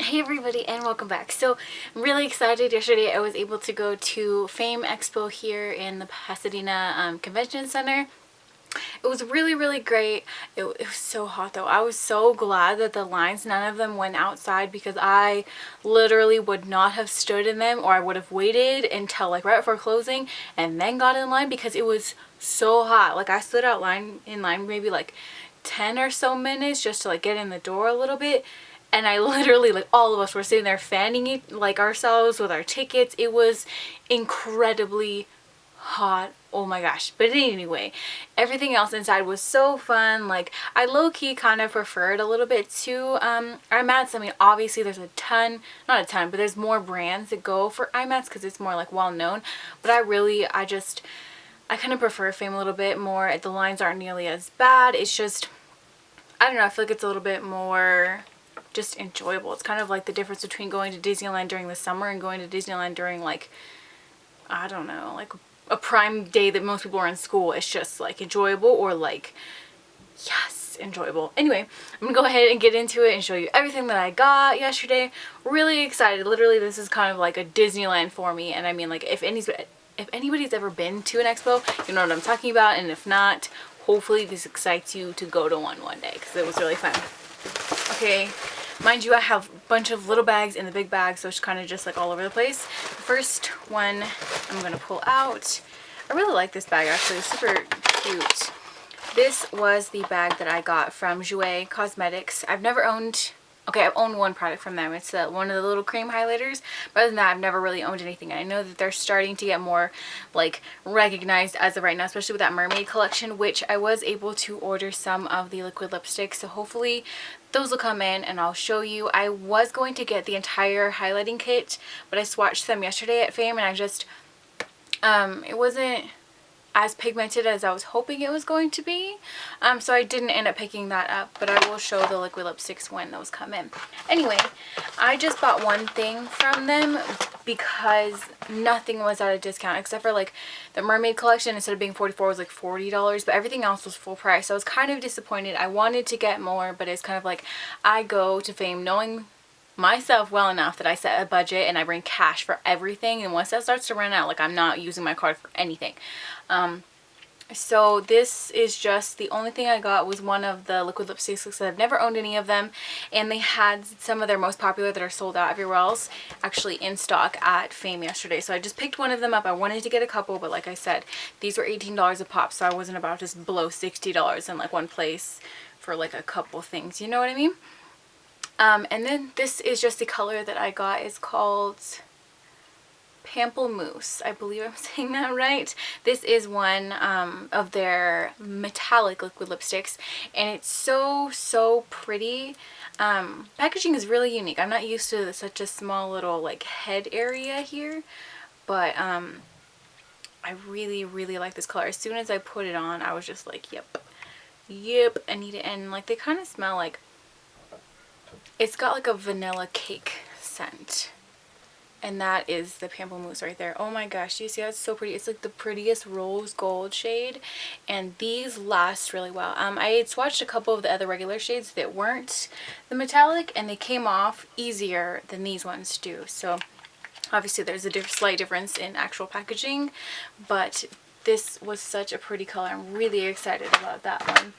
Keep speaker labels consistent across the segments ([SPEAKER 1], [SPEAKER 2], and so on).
[SPEAKER 1] Hey everybody and welcome back. So I'm really excited. Yesterday I was able to go to Phamexpo here in the Pasadena Convention Center. It was really great. It was so hot though. I was so glad that the lines, none of them went outside, because I literally would not have stood in them, or I would have waited until like right before closing and then got in line, because it was so hot. Like I stood in line maybe like 10 or so minutes just to like get in the door a little bit. And I literally, like, all of us were sitting there fanning it, like, ourselves with our tickets. It was incredibly hot. Oh my gosh. But anyway, everything else inside was so fun. Like, I low-key kind of preferred a little bit to IMATs. I mean, obviously there's a ton, not a ton, but there's more brands that go for IMATs because it's more, like, well-known. But I kind of prefer Phame a little bit more. The lines aren't nearly as bad. It's just, I don't know, I feel like it's a little bit more just enjoyable. It's kind of like the difference between going to Disneyland during the summer and going to Disneyland during, like, I don't know, like a prime day that most people are in school. It's just like enjoyable, or like, yes, enjoyable. Anyway, I'm gonna go ahead and get into it and show you everything that I got yesterday. Really excited. Literally, this is kind of like a Disneyland for me. And I mean, like, if anybody's ever been to an expo, you know what I'm talking about. And if not, hopefully this excites you to go to one day, because it was really fun. Okay, mind you, I have a bunch of little bags in the big bag, so it's kind of just like all over the place. The first one I'm going to pull out. I really like this bag, actually. It's super cute. This was the bag that I got from Jouer Cosmetics. I've never owned... Okay, I've owned one product from them. It's one of the little cream highlighters. But other than that, I've never really owned anything. And I know that they're starting to get more, like, recognized as of right now, especially with that mermaid collection, which I was able to order some of the liquid lipsticks. So hopefully those will come in and I'll show you. I was going to get the entire highlighting kit, but I swatched them yesterday at Phame, and I just, it wasn't as pigmented as I was hoping it was going to be, so I didn't end up picking that up, but I will show the liquid lipsticks when those come in. Anyway, I just bought one thing from them because nothing was at a discount, except for like the mermaid collection. Instead of being $44, was like $40, but everything else was full price. So I was kind of disappointed. I wanted to get more, but it's kind of like, I go to Phame knowing myself well enough that I set a budget and I bring cash for everything, and once that starts to run out, like, I'm not using my card for anything. So this is just the only thing I got was one of the liquid lipsticks, because I've never owned any of them, and they had some of their most popular that are sold out everywhere else actually in stock at Phame yesterday. So I just picked one of them up. I wanted to get a couple, but like I said, these were $18 a pop, so I wasn't about to just blow $60 in like one place for like a couple things, you know what I mean? And then this is just the color that I got. It's called Pamplemousse. I believe I'm saying that right. This is one of their metallic liquid lipsticks, and it's so pretty. Packaging is really unique. I'm not used to such a small little like head area here, but I really like this color. As soon as I put it on, I was just like, yep, I need it. And like, they kind of smell like, it's got like a vanilla cake scent. And that is the Pamplemousse right there. Oh my gosh, do you see how it's so pretty? It's like the prettiest rose gold shade, and these last really well. I had swatched a couple of the other regular shades that weren't the metallic, and they came off easier than these ones do. So obviously there's a slight difference in actual packaging, but this was such a pretty color. I'm really excited about that one.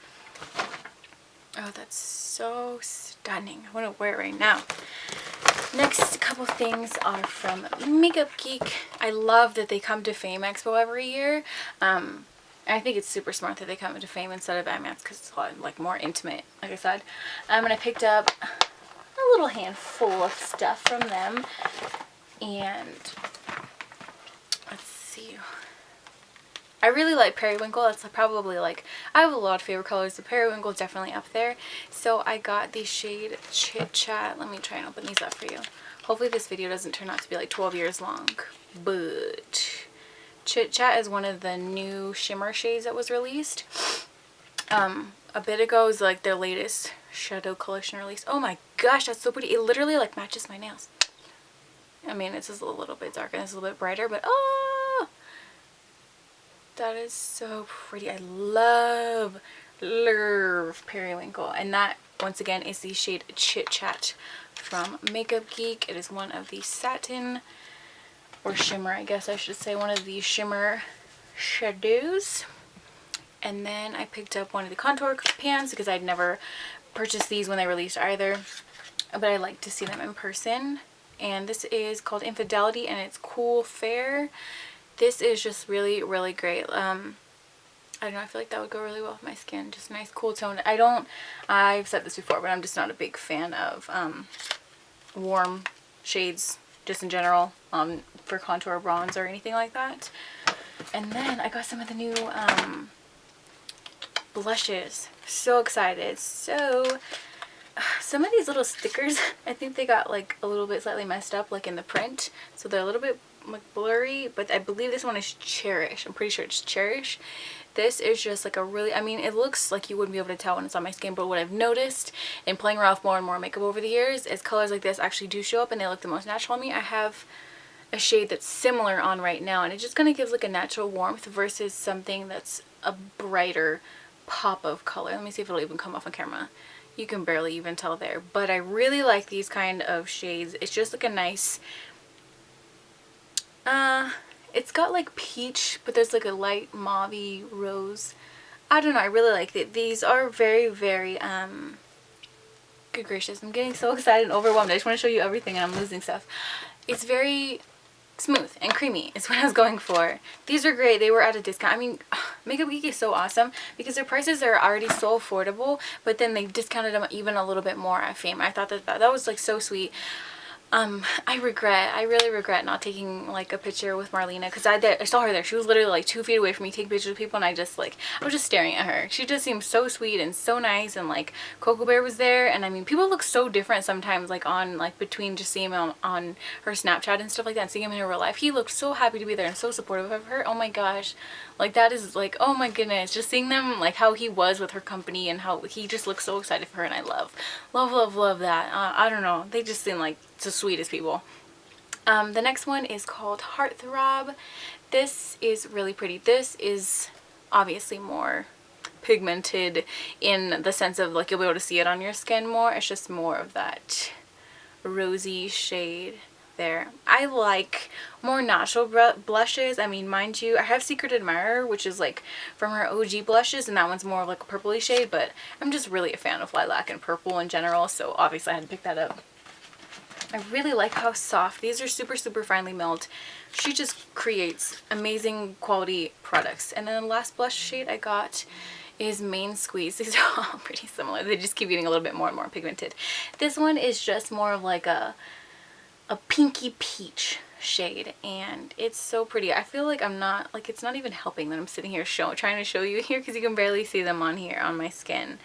[SPEAKER 1] Oh, that's so stunning. I want to wear it right now. Next couple things are from Makeup Geek. I love that they come to Phamexpo every year. And I think it's super smart that they come to Phame instead of IMATs, because it's a lot like more intimate, like I said. And I picked up a little handful of stuff from them. And let's see. I really like Periwinkle. That's probably like, I have a lot of favorite colors, but Periwinkle is definitely up there. So I got the shade Chit Chat. Let me try and open these up for you. Hopefully this video doesn't turn out to be like 12 years long. But Chit Chat is one of the new shimmer shades that was released. A bit ago is like their latest shadow collection release. Oh my gosh, that's so pretty. It literally like matches my nails. I mean, it's just a little bit darker and it's a little bit brighter, but oh! That is so pretty. I love Periwinkle. And that, once again, is the shade Chit Chat from Makeup Geek. It is one of the satin, or shimmer I guess I should say, one of the shimmer shadows. And then I picked up one of the contour pans because I'd never purchased these when they released either, but I like to see them in person. And this is called Infidelity, and it's Cool Fair. This is just really, really great. I don't know, I feel like that would go really well with my skin. Just a nice cool tone. I've said this before, but I'm just not a big fan of warm shades just in general for contour, bronze, or anything like that. And then I got some of the new blushes. So excited. So some of these little stickers, I think they got like a little bit slightly messed up like in the print, so they're a little bit like blurry, but I believe this one is Cherish. I'm pretty sure it's Cherish. This is just like a really, I mean, it looks like you wouldn't be able to tell when it's on my skin, but what I've noticed in playing around with more and more makeup over the years is colors like this actually do show up and they look the most natural on me. I have a shade that's similar on right now, and it just kind of gives like a natural warmth versus something that's a brighter pop of color. Let me see if it'll even come off on camera. You can barely even tell there, but I really like these kind of shades. It's just like a nice, it's got like peach, but there's like a light mauve-y rose. I don't know, I really like it. These are very, very, good gracious, I'm getting so excited and overwhelmed. I just want to show you everything and I'm losing stuff. It's very smooth and creamy is what I was going for. These are great. They were at a discount. I mean, Makeup Geek is so awesome because their prices are already so affordable, but then they discounted them even a little bit more at Phame. I thought that was like so sweet. I really regret not taking like a picture with Marlena, because I saw her there. She was literally like 2 feet away from me taking pictures with people, and I was just staring at her. She just seemed so sweet and so nice, and like Coco Bear was there, and I mean, people look so different sometimes, like on like between just seeing him on her Snapchat and stuff like that and seeing him in real life. He looked so happy to be there and so supportive of her. Oh my gosh, like that is like, oh my goodness, just seeing them, like how he was with her company and how he just looks so excited for her, and I love that. I don't know, they just seem like the sweetest people. The next one is called Heartthrob. This is really pretty. This is obviously more pigmented in the sense of like you'll be able to see it on your skin more. It's just more of that rosy shade there. I like more natural blushes. I mean, mind you, I have Secret Admirer, which is like from her OG blushes, and that one's more of like a purpley shade, but I'm just really a fan of lilac and purple in general, so obviously I had to pick that up. I really like how soft. These are super, super finely milled. She just creates amazing quality products. And then the last blush shade I got is Main Squeeze. These are all pretty similar. They just keep getting a little bit more and more pigmented. This one is just more of like a pinky peach shade, and it's so pretty. I feel like I'm not, like, it's not even helping that I'm sitting here trying to show you here, because you can barely see them on here on my skin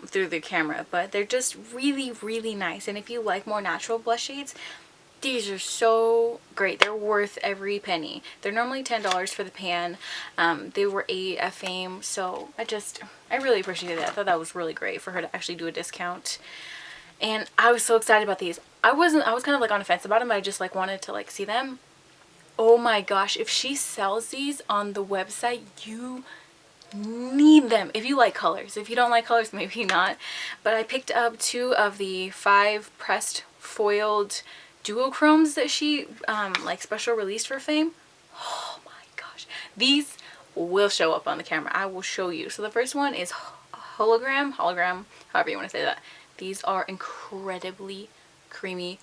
[SPEAKER 1] through the camera, but they're just really, really nice. And if you like more natural blush shades, these are so great. They're worth every penny. They're normally $10 for the pan. They were $8 at Phame, so I really appreciated that. I thought that was really great for her to actually do a discount. And I was so excited about these. I was kind of like on the fence about them, but I just like wanted to like see them. Oh my gosh, if she sells these on the website, you need them if you like colors. If you don't like colors, maybe not. But I picked up 2 of the 5 pressed foiled duochromes that she like special released for Phame. Oh my gosh, these will show up on the camera. I will show you. So the first one is hologram, however you want to say that. These are incredibly creamy.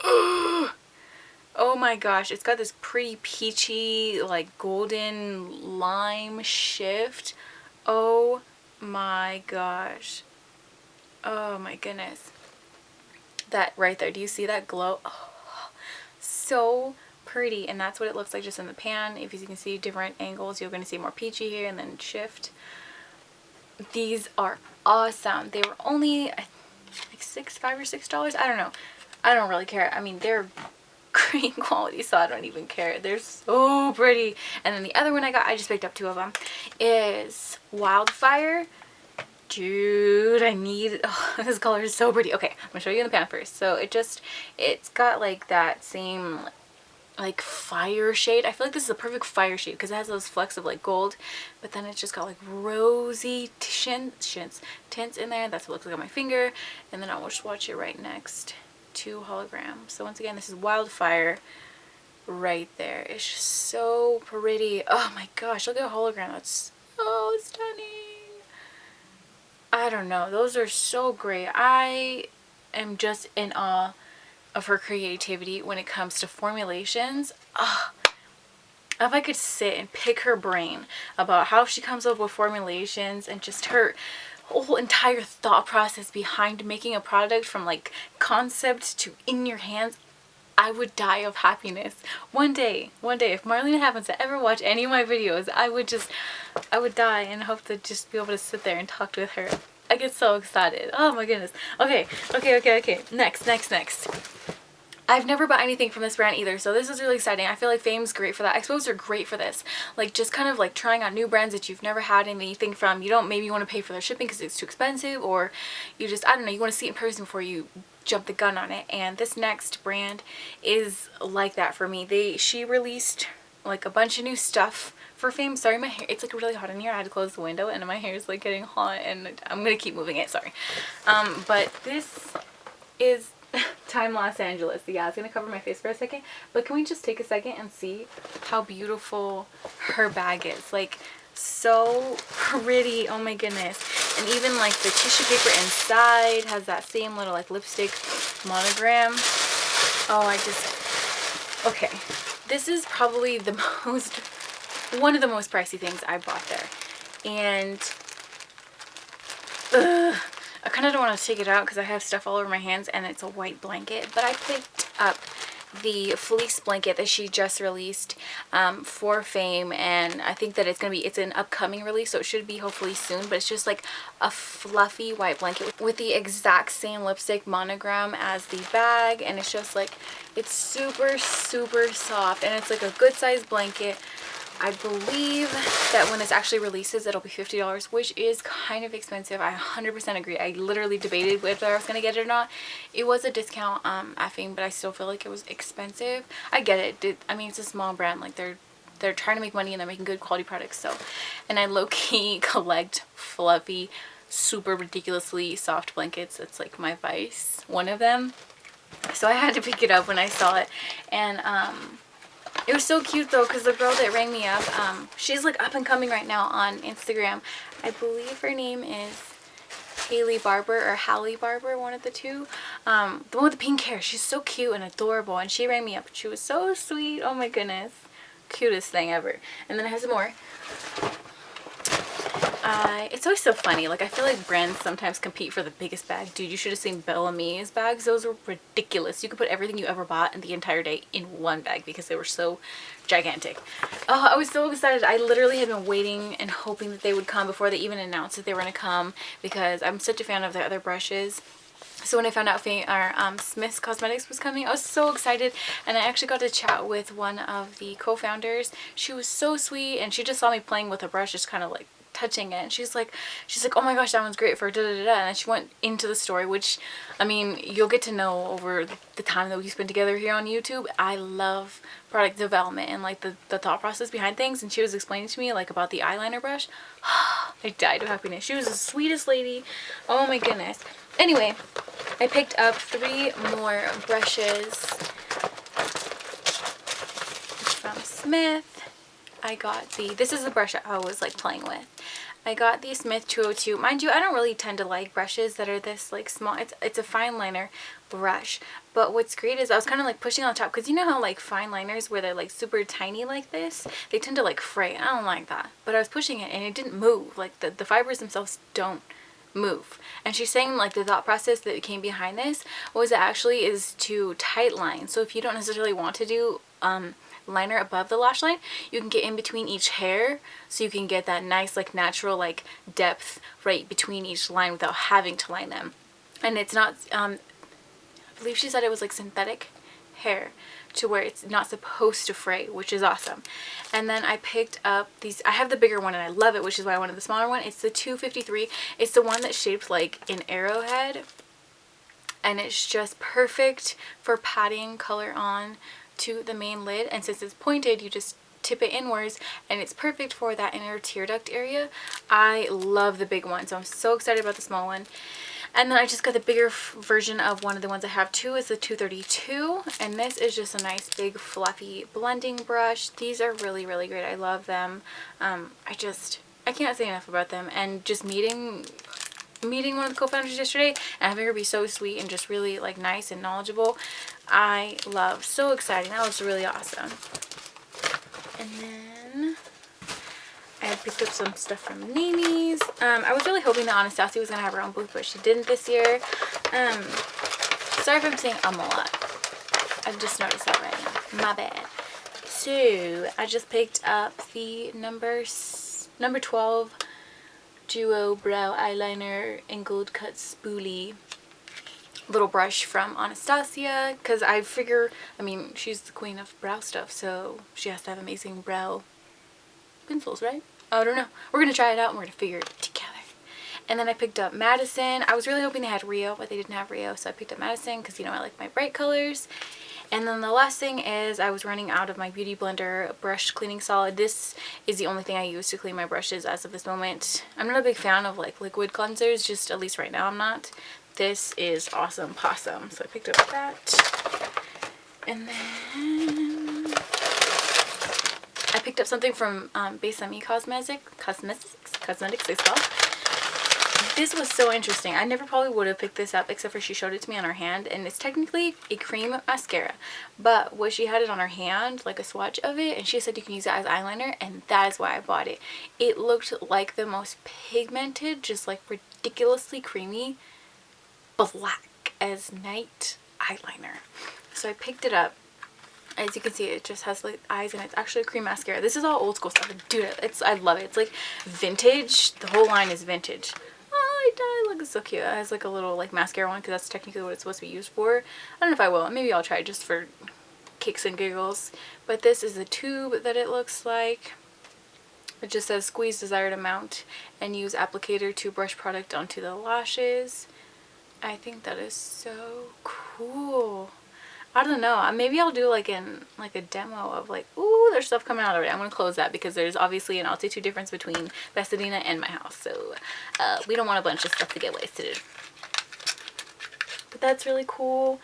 [SPEAKER 1] Oh my gosh, it's got this pretty peachy, like golden lime shift. Oh my gosh. Oh my goodness. That right there, do you see that glow? Oh, so pretty. And that's what it looks like just in the pan. If you can see different angles, you're going to see more peachy here and then shift. These are awesome. They were only like $5 or $6. I don't know. I don't really care. I mean, they're great quality, so I don't even care. They're so pretty. And then the other one I just picked up 2 of them, is Wildfire. Dude, this color is so pretty. Okay, I'm gonna show you in the pan first. So it's got like that same like fire shade. I feel like this is a perfect fire shade because it has those flecks of like gold, but then it's just got like rosy tints in there. That's what it looks like on my finger. And then I'll just watch it right next to hologram. So once again, this is Wildfire right there. It's just so pretty. Oh my gosh, look at hologram. That's so stunning. I don't know, those are so great. I am just in awe of her creativity when it comes to formulations. If I could sit and pick her brain about how she comes up with formulations and just her whole entire thought process behind making a product from like concept to in your hands, I would die of happiness. One day, if Marlena happens to ever watch any of my videos, I would die and hope to just be able to sit there and talk with her. I get so excited. Oh my goodness. Okay. Next. I've never bought anything from this brand either, so this is really exciting. I feel like Phame's great for that. Expos are great for this. Like just kind of like trying out new brands that you've never had anything from. You don't maybe want to pay for their shipping because it's too expensive, or you just, I don't know, you want to see it in person before you jump the gun on it. And this next brand is like that for me. She released like a bunch of new stuff for Phame. Sorry, my hair, it's like really hot in here. I had to close the window and my hair is like getting hot and I'm gonna keep moving it, sorry. But this is Time Los Angeles. Yeah, it's gonna cover my face for a second, but can we just take a second and see how beautiful her bag is? Like so pretty. Oh my goodness. And even like the tissue paper inside has that same little like lipstick monogram. Okay, this is probably one of the most pricey things I bought there, and I kind of don't want to take it out because I have stuff all over my hands and it's a white blanket, but I picked up the fleece blanket that she just released for Phame, and I think that it's an upcoming release, so it should be hopefully soon. But it's just like a fluffy white blanket with the exact same lipstick monogram as the bag, and it's just like, it's super soft, and it's like a good size blanket. I believe that when this actually releases, it'll be $50, which is kind of expensive. I 100% agree. I literally debated whether I was going to get it or not. It was a discount at Phame, but I still feel like it was expensive. I get it. I mean, it's a small brand. Like, they're trying to make money and they're making good quality products. So, and I low-key collect fluffy, super ridiculously soft blankets. It's like my vice, one of them. So I had to pick it up when I saw it. And it was so cute though, because the girl that rang me up, she's like up and coming right now on Instagram. I believe her name is Haley Barber or Hallie Barber, one of the two. The one with the pink hair. She's so cute and adorable, and she rang me up. She was so sweet. Oh my goodness. Cutest thing ever. And then I have some more. It's always so funny. Like, I feel like brands sometimes compete for the biggest bag. Dude, you should have seen Bellamy's bags. Those were ridiculous. You could put everything you ever bought in the entire day in one bag because they were so gigantic. Oh, I was so excited. I literally had been waiting and hoping that they would come before they even announced that they were going to come, because I'm such a fan of their other brushes. So when I found out Smith's Cosmetics was coming, I was so excited, and I actually got to chat with one of the co-founders. She was so sweet, and she just saw me playing with a brush, just kind of like touching it, and she's like, oh my gosh, that one's great for da da da, and then she went into the story, which, I mean, you'll get to know over the time that we spend together here on YouTube. I love product development and like the thought process behind things, and she was explaining to me like about the eyeliner brush. I died of happiness. She was the sweetest lady. Oh my goodness. Anyway, I picked up 3 more brushes from Smith. I got this is the brush I was like playing with. I got the Smith 202. Mind you, I don't really tend to like brushes that are this like small. It's a fine liner brush. But what's great is I was kind of like pushing on top, because you know how like fine liners where they're like super tiny like this, they tend to like fray. I don't like that. But I was pushing it and it didn't move. Like the fibers themselves don't move. And she's saying like the thought process that came behind this was actually is to tight line. So if you don't necessarily want to do liner above the lash line, you can get in between each hair, so you can get that nice like natural like depth right between each line without having to line them. And it's not I believe she said it was like synthetic hair, to where it's not supposed to fray, which is awesome. And then I picked up these. I have the bigger one and I love it, which is why I wanted the smaller one. It's the 253. It's the one that's shaped like an arrowhead, and it's just perfect for patting color on to the main lid, and since it's pointed, you just tip it inwards, and it's perfect for that inner tear duct area. I love the big one, so I'm so excited about the small one. And then I just got the bigger version of one of the ones I have too. It's the 232, and this is just a nice big fluffy blending brush. These are really, really great. I love them. I can't say enough about them. And just meeting one of the co-founders yesterday and having her be so sweet and just really like nice and knowledgeable, I love. So exciting. That was really awesome. And then I picked up some stuff from Nini's. I was really hoping that Anastasia was going to have her own booth, but she didn't this year. Sorry if I'm saying a lot. I've just noticed that right now. My bad. So, I just picked up the number 12 Duo Brow Eyeliner in Gold Cut Spoolie little brush from Anastasia, because I figure, I mean, she's the queen of brow stuff, so she has to have amazing brow pencils, right? I don't know. We're going to try it out and we're going to figure it together. And then I picked up Madison. I was really hoping they had Rio, but they didn't have Rio, so I picked up Madison because, you know, I like my bright colors. And then the last thing is I was running out of my Beauty Blender brush cleaning solid. This is the only thing I use to clean my brushes as of this moment. I'm not a big fan of like liquid cleansers, just at least right now I'm not. This is awesome possum, so I picked up that. And then I picked up something from Phame Cosmetics as well. This was so interesting. I never probably would have picked this up except for she showed it to me on her hand, and it's technically a cream mascara, but what she had it on her hand, like a swatch of it, and she said you can use it as eyeliner, and that is why I bought it. It looked like the most pigmented, just like ridiculously creamy black as night eyeliner. So I picked it up. As you can see, it just has like eyes, and it's actually a cream mascara. This is all old school stuff. Dude, I love it. It's like vintage. The whole line is vintage. Oh, it does look so cute. It has like a little like mascara one because that's technically what it's supposed to be used for. I don't know if I will. Maybe I'll try it just for kicks and giggles. But this is the tube that it looks like. It just says squeeze desired amount and use applicator to brush product onto the lashes. I think that is so cool. I don't know. Maybe I'll do like a demo of like, ooh, there's stuff coming out already. I'm gonna close that because there's obviously an altitude difference between Pasadena and my house, so we don't want a bunch of stuff to get wasted. But that's really cool.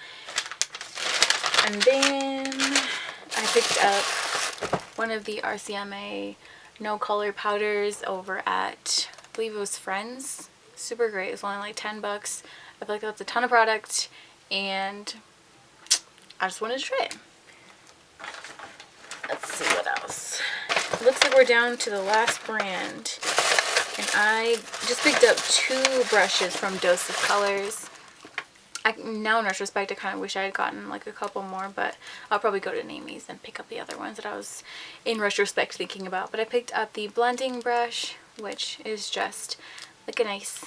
[SPEAKER 1] And then I picked up one of the RCMA no color powders over at, I believe it was Friends. Super great. It's only like 10 bucks. I feel like that's a ton of product, and I just wanted to try it. Let's see what else. It looks like we're down to the last brand. And I just picked up 2 brushes from Dose of Colors. Now in retrospect, I kind of wish I had gotten like a couple more, but I'll probably go to Namie's and pick up the other ones that I was in retrospect thinking about. But I picked up the blending brush, which is just like a nice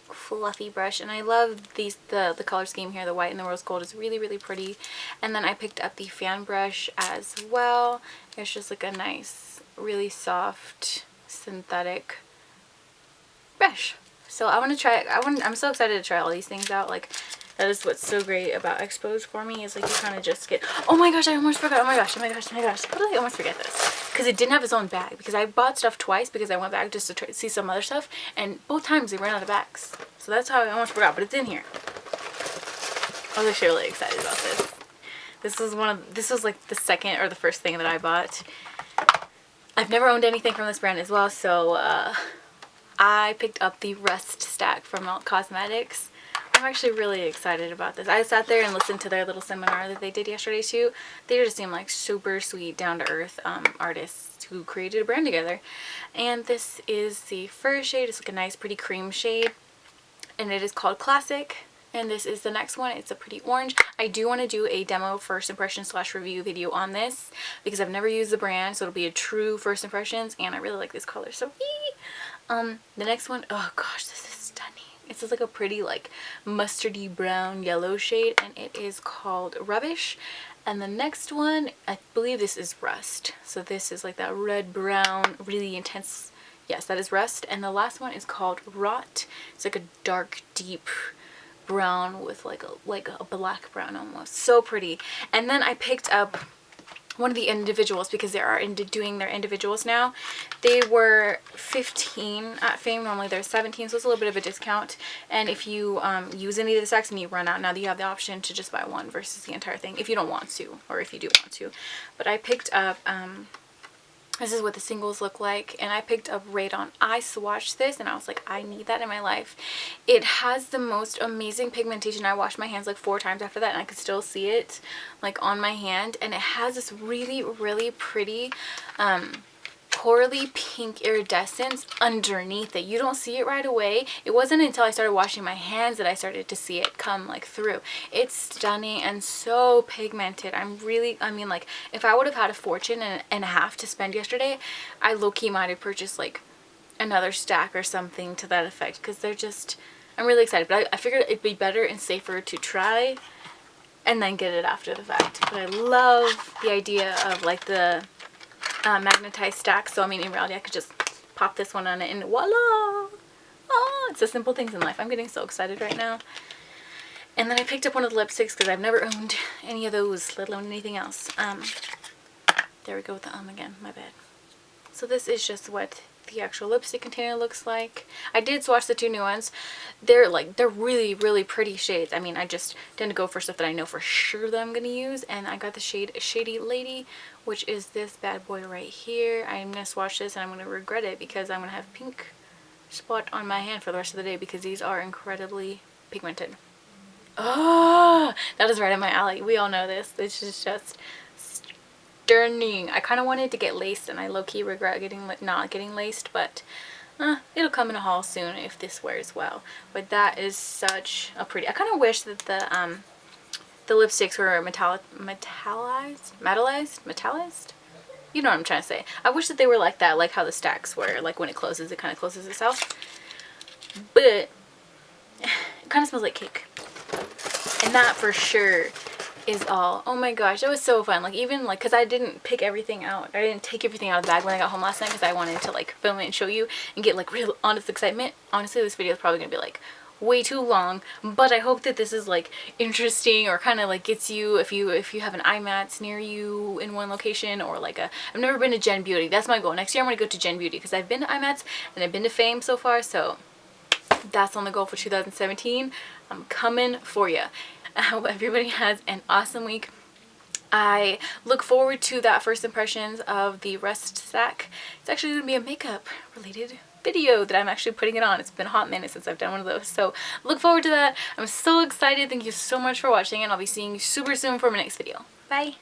[SPEAKER 1] fluffy brush, and I love these the color scheme here. The white and the rose gold is really, really pretty. And then I picked up the fan brush as well. It's just like a nice, really soft synthetic brush. So I want to try it. I'm so excited to try all these things out. Like, that is what's so great about expos for me, is like you kind of just get, oh my gosh, I almost forgot. Oh my gosh, oh my gosh, oh my gosh. How did I almost forget this? Because it didn't have its own bag, because I bought stuff twice because I went back just to try, see some other stuff, and both times they ran out of bags. So that's how I almost forgot, but it's in here. I was actually really excited about this. This was like the second or the first thing that I bought. I've never owned anything from this brand as well, so I picked up the Rust Stack from Melt Cosmetics. I'm actually really excited about this. I sat there and listened to their little seminar that they did yesterday too. They just seem like super sweet, down-to-earth artists who created a brand together. And this is the first shade. It's like a nice pretty cream shade, and it is called Classic. And this is the next one. It's a pretty orange. I do want to do a demo first impression / review video on this because I've never used the brand, so it'll be a true first impressions, and I really like this color. So the next one, oh gosh, this is stunning. It's just like a pretty like mustardy brown yellow shade, and it is called Rubbish. And the next one, I believe this is Rust. So this is like that red brown, really intense. Yes, that is Rust. And the last one is called Rot. It's like a dark, deep brown with like a black brown almost. So pretty. And then I picked up one of the individuals, because they are doing their individuals now. They were $15 at Phame. Normally they're $17, so it's a little bit of a discount. And if you use any of the stacks and you run out, now you have the option to just buy one versus the entire thing if you don't want to, or if you do want to. But I picked up this is what the singles look like, and I picked up Radon. I swatched this and I was like, I need that in my life. It has the most amazing pigmentation. I washed my hands like 4 times after that and I could still see it like on my hand, and it has this really, really pretty corally pink iridescence underneath it. You don't see it right away. It wasn't until I started washing my hands that I started to see it come like through. It's stunning and so pigmented. I mean, like, if I would have had a fortune and a half to spend yesterday, I low-key might have purchased like another stack or something to that effect, because they're just, I'm really excited. But I figured it'd be better and safer to try and then get it after the fact. But I love the idea of like the magnetized stack. So I mean, in reality, I could just pop this one on it and voila! Oh, it's the simple things in life. I'm getting so excited right now. And then I picked up one of the lipsticks because I've never owned any of those, let alone anything else. There we go with the again, my bad. So this is just what the actual lipstick container looks like. I did swatch the 2 new ones. They're really, really pretty shades. I mean, I just tend to go for stuff that I know for sure that I'm gonna use, and I got the shade Shady Lady, which is this bad boy right here. I'm gonna swatch this and I'm gonna regret it because I'm gonna have pink spot on my hand for the rest of the day because these are incredibly pigmented. Oh, that is right in my alley. We all know this. This is just stunning. I kind of wanted to get laced and I low-key regret not getting laced, but it'll come in a haul soon if this wears well. But that is such a pretty, I kind of wish that the lipsticks were metallized. You know what I'm trying to say. I wish that they were like that, like how the stacks were, like when it closes, it kind of closes itself. But it kind of smells like cake. And that for sure is all. Oh my gosh, that was so fun. Like, even like, because I didn't pick everything out. I didn't take everything out of the bag when I got home last night because I wanted to like film it and show you and get like real honest excitement. Honestly, this video is probably gonna be like way too long, but I hope that this is like interesting or kind of like gets you, if you have an IMATS near you in one location, or like I've never been to Gen Beauty. That's my goal. Next year I'm gonna go to Gen Beauty because I've been to IMATS and I've been to Phame so far, so that's on the goal for 2017. I'm coming for you. I hope everybody has an awesome week. I look forward to that first impressions of the Rest stack. It's actually going to be a makeup related video that I'm actually putting it on. It's been a hot minute since I've done one of those, so look forward to that. I'm so excited. Thank you so much for watching, and I'll be seeing you super soon for my next video. Bye!